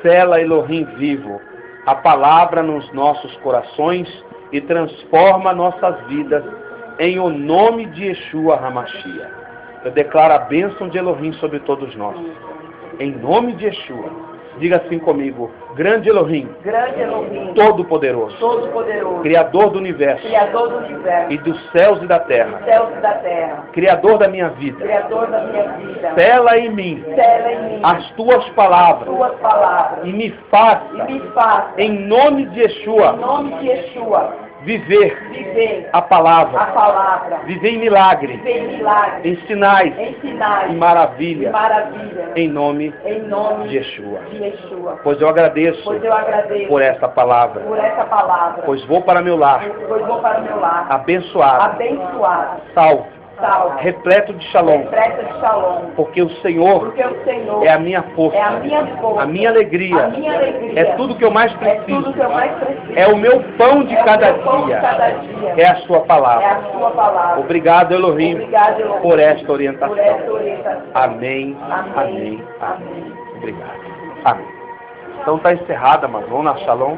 Sela Elohim vivo, a palavra nos nossos corações e transforma nossas vidas em o nome de Yeshua HaMashiach. Eu declaro a bênção de Elohim sobre todos nós. Em nome de Yeshua. Diga assim comigo, grande Elohim, Todo-Poderoso, Criador do Universo, e dos céus e da terra, Criador da minha vida, sela em mim, as tuas palavras, e me faça, em nome de Yeshua, viver a palavra, viver em milagre, em sinais, em maravilha, em nome de Yeshua. Pois eu agradeço por essa palavra, pois vou para meu lar, abençoado, salvo, repleto de shalom, porque o Senhor é a minha força, a minha alegria, é tudo que eu mais preciso, é o meu pão de cada dia, é a sua palavra. Obrigado, Elohim, por esta orientação. Amém, amém, amém. Obrigado. Amém. Então está encerrada, mas vamos na shalom.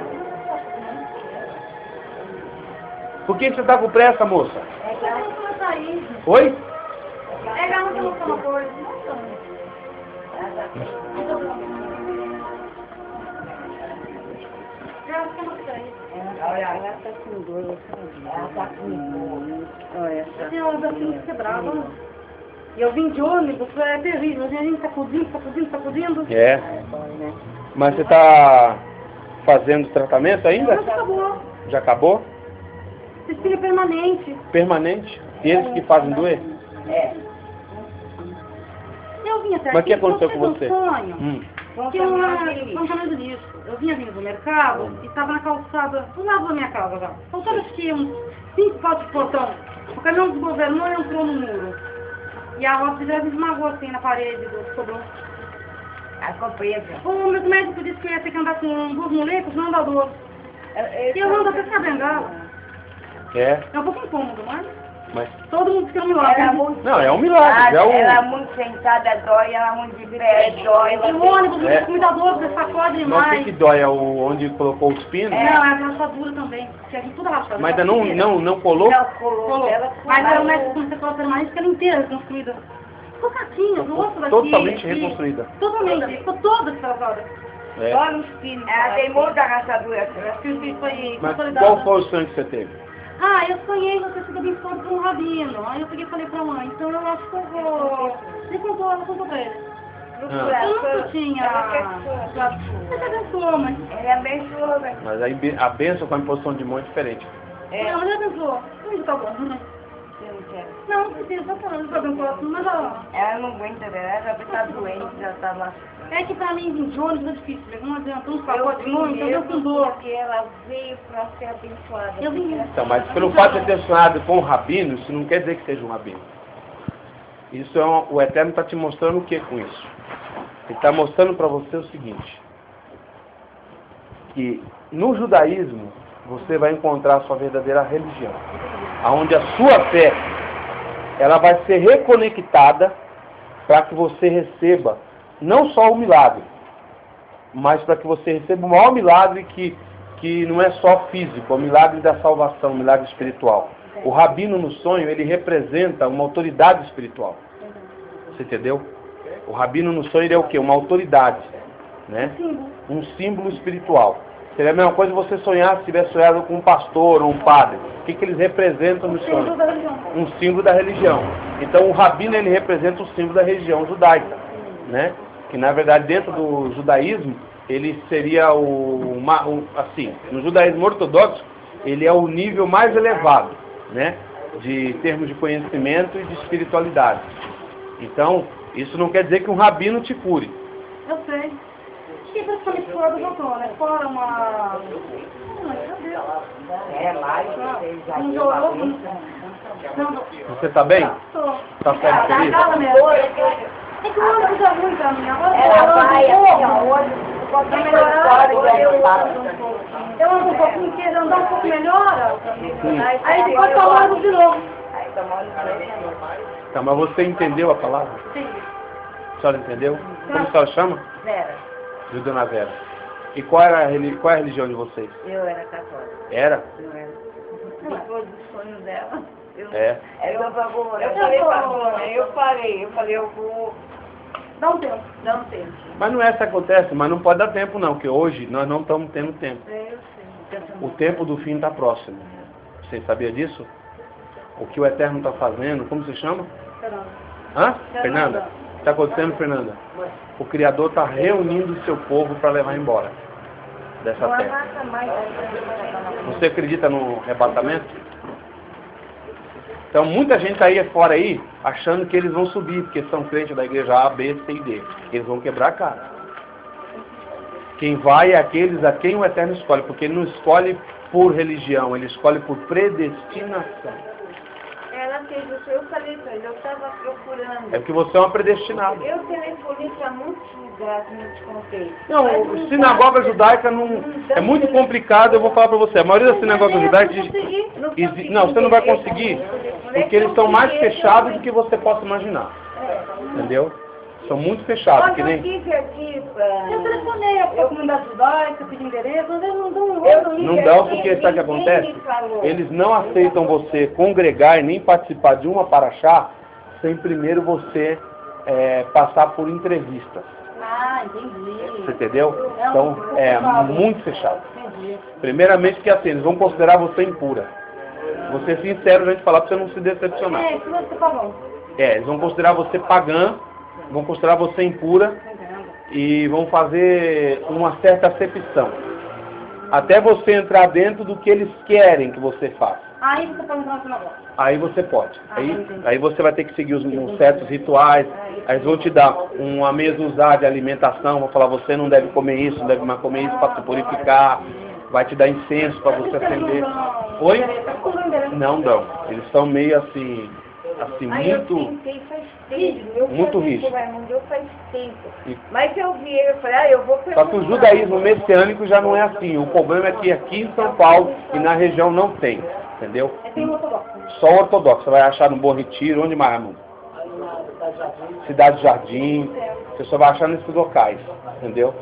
Por que você está com pressa, moça? Oi? Olha, ela tá com dor, ela tá com dor. Olha, tem uma assim quebrada. E eu vim de ônibus, é terrível, a gente sacudindo. É. Mas você tá fazendo tratamento ainda? Já acabou. Já acabou? Cestilha permanente. Permanente? E eles que fazem doer? Eu vinha até Mas o que aqui, aconteceu eu com tive você? um sonho. Que eu Contaminado do lixo. Eu vinha vindo do mercado e estava na calçada, do lado da minha casa já. Faltava acho que uns 5 passos de portão. O caminhão do governo não entrou no muro. E a roça já me esmagou assim na parede do sobrou. a compresa. O meu médico disse que eu ia ter que andar com 2 muletas no andador. E eu ando até sem a bengala. É, É um pouco incômodo, mas... todo mundo fica no milagre. Ela muito Não, é um milagre. ela muito sentada dói, ela muito de pé dói. E o ônibus, É. o cuidador, você sacode Mas o demais. que dói é onde colocou os pinos? Não, é a rachadura também. Porque a gente tudo rachado. Mas ainda não colou? Ela colou. Ela Mas era o médico quando você coloca permanente, que ela inteira reconstruída. Ficou catinho, o osso daqui. Totalmente aqui, reconstruída. Totalmente, ficou toda desfrazada. É. Só nos pinos. Ela tem muita rachadura. Foi Mas consolidada. qual foi o sonho que você teve? Ah, eu sonhei você sido abençoado por um rabino. Aí eu peguei e falei pra mãe, então eu acho que eu vou... ela contou pra ele. Eu nunca tinha... Você abençoou, mas... Ele abençoou, né? Mas aí a bênção com a imposição de mão é diferente. Não, mas ela abençoou. Não, tá bom. Você não quer. Não, não precisa, só falando, eu abençoou assim, mas ela... Ela não aguenta, né? Ela já tá doente, já tá lá. É que pra mim, de ônibus é difícil, não adianta, uns pacotes muito, então eu com dor. Porque ela veio pra ser abençoada. Eu vim. Então, mas pelo fato de ter sonhado com um rabino, isso não quer dizer que seja um rabino. Isso o Eterno está te mostrando o que com isso? Ele está mostrando para você o seguinte, que no judaísmo você vai encontrar a sua verdadeira religião, onde a sua fé ela vai ser reconectada para que você receba não só o milagre, mas para que você receba o maior milagre que não é só físico, é o milagre da salvação, o milagre espiritual. O rabino no sonho, ele representa uma autoridade espiritual. Você entendeu? O rabino no sonho, ele é o quê? Uma autoridade, né? Um símbolo espiritual. Seria a mesma coisa você sonhar, se tivesse sonhado com um pastor ou um padre. O que eles representam no sonho? Um símbolo da religião. Então o rabino, ele representa o símbolo da religião judaica, né? Que na verdade dentro do judaísmo ele seria assim, no judaísmo ortodoxo ele é o nível mais elevado, né, de termos de conhecimento e de espiritualidade. Então isso não quer dizer que um rabino te cure. Eu sei. Que praticamente fora do doutor, né? Fora uma... Um jogo. Você está bem? Está certo, feliz? É que o ônibus é ruim pra mim. Ela vai assim, ó, hoje, qualquer melhor, eu ando um pouquinho, porque andar um pouco melhora. Aí depois tomar ônibus de novo. Tá, mas você entendeu a palavra? Sim. A senhora entendeu? Como a senhora chama? Vera, De Dona Vera. E qual é a religião de vocês? eu era católica. Era? Eu era. Depois do sonho dela, eu falei, eu vou Dá um tempo. dar um tempo. Mas não é isso que acontece, mas não pode dar tempo não, porque hoje nós não estamos tendo tempo. Eu sei. O tempo do fim está próximo. Você sabia disso? O que o Eterno está fazendo, como se chama? Hã? Fernanda? O que está acontecendo, Fernanda? O Criador está reunindo o seu povo para levar embora dessa Não terra. amassa mais. Você acredita no arrebatamento? Então muita gente aí fora aí achando que eles vão subir, porque são crentes da igreja A, B, C e D. Eles vão quebrar a cara. Quem vai é aqueles a quem o Eterno escolhe, porque ele não escolhe por religião, ele escolhe por predestinação. Ela fez isso, eu falei pra ele, eu estava procurando. É porque você é uma predestinada. Eu telefonei para muitos lugares, não te contei. Não, sinagoga judaica não é muito complicado, eu vou falar para você. A maioria das sinagogas judaicas não, você não vai conseguir, porque eles são mais fechados do que você possa imaginar. Entendeu? São muito fechados, que Quando eu nem tive aqui, Eu telefonei a comunidade judaica, pedi endereço, mas eles não dão um não dão, porque sabe o que acontece? Eles não aceitam você congregar e nem participar de uma paraxá sem primeiro você passar por entrevistas. Ah, entendi. Você entendeu? Então é muito fechado. Entendi. Primeiramente que assim, eles vão considerar você impura. Vou ser sincero, a gente falar para você não se decepcionar. É, que você pagou. Eles vão considerar você pagã, vão considerar você impura e vão fazer uma certa acepção. até você entrar dentro do que eles querem que você faça. Aí você pode entrar no sinagoga. Aí você pode. Entendi. Aí você vai ter que seguir uns certos rituais. Aí eles vão te dar uma mesa de alimentação, vão falar, você não deve comer isso, não deve mais comer isso para se purificar. Vai te dar incenso para você acender. Oi? Não dão. Eles são meio assim Eu tentei faz tempo. Muito rígido. Eu faz tempo. Mas eu vi, eu falei, eu vou Só que o judaísmo messiânico já não é assim. O problema é que aqui em São Paulo e na região não tem. Entendeu? Tem ortodoxo. Só o ortodoxo. Você vai achar no Bom Retiro, onde mais, amor? Cidade Jardim. Você só vai achar nesses locais. Entendeu?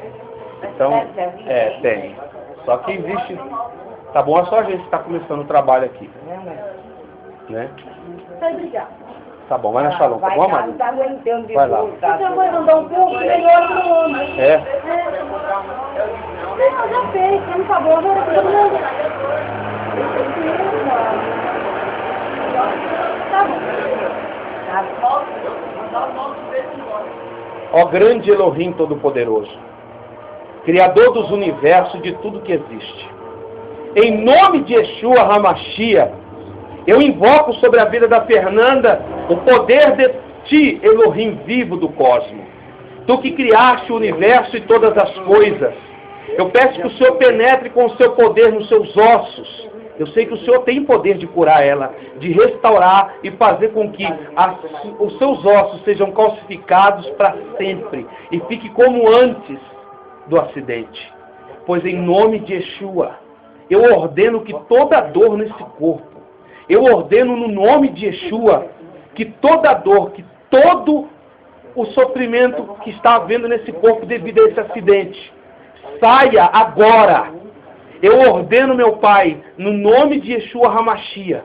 Então, tem. Só que existe. Tá bom, é só a gente que está começando o trabalho aqui. Né? Tá bom, vai na Shalom, tá bom, Maria? Vai lá. Você vai andar um pouco melhor no homem. É? Não, já fez, por favor, Tá bom. Ó grande Elohim Todo-Poderoso, Criador dos universos e de tudo que existe. Em nome de Yeshua HaMashiach, eu invoco sobre a vida da Fernanda o poder de ti, Elohim vivo do cosmos. Tu que criaste o universo e todas as coisas. Eu peço que o Senhor penetre com o seu poder nos seus ossos. Eu sei que o Senhor tem poder de curar ela, de restaurar e fazer com que os seus ossos sejam calcificados para sempre e fique como antes do acidente. Pois em nome de Yeshua, eu ordeno que toda dor nesse corpo, eu ordeno no nome de Yeshua que toda dor, que todo o sofrimento que está havendo nesse corpo devido a esse acidente, saia agora. Eu ordeno, meu Pai, no nome de Yeshua HaMashiach,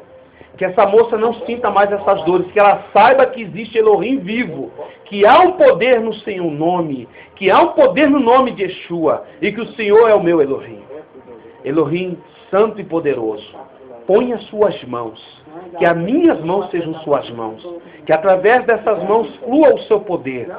que essa moça não sinta mais essas dores, que ela saiba que existe Elohim vivo, que há um poder no Senhor nome, que há um poder no nome de Yeshua, e que o Senhor é o meu Elohim. Elohim santo e poderoso, põe as suas mãos, que as minhas mãos sejam suas mãos, que através dessas mãos flua o seu poder,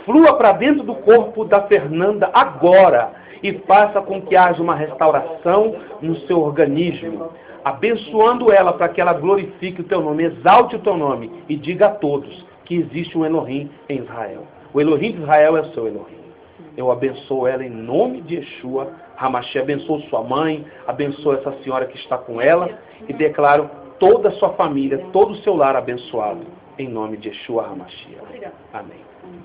flua para dentro do corpo da Fernanda agora, e faça com que haja uma restauração no seu organismo, abençoando ela para que ela glorifique o teu nome, exalte o teu nome e diga a todos que existe um Elohim em Israel. O Elohim de Israel é o seu Elohim. Eu abençoo ela em nome de Yeshua HaMashiach. Abençoo sua mãe, abençoo essa senhora que está com ela e declaro toda a sua família, todo o seu lar abençoado em nome de Yeshua HaMashiach. Obrigada. Amém.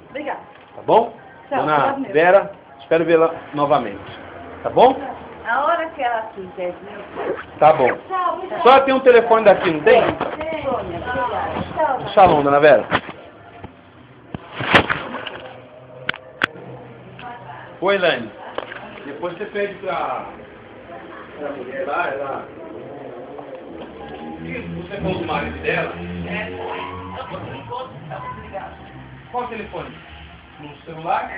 Obrigada. Tá bom? Tchau, Dona obrigado mesmo. Vera, espero vê-la novamente. Tá bom? A hora que ela quiser, Tá bom. Só tem um telefone daqui, não tem? Sônia, obrigada. Shalom, Dona Vera. Oi, Elaine. Depois você pede pra mulher lá, ela... Você falou do marido dela? Qual o telefone? No celular?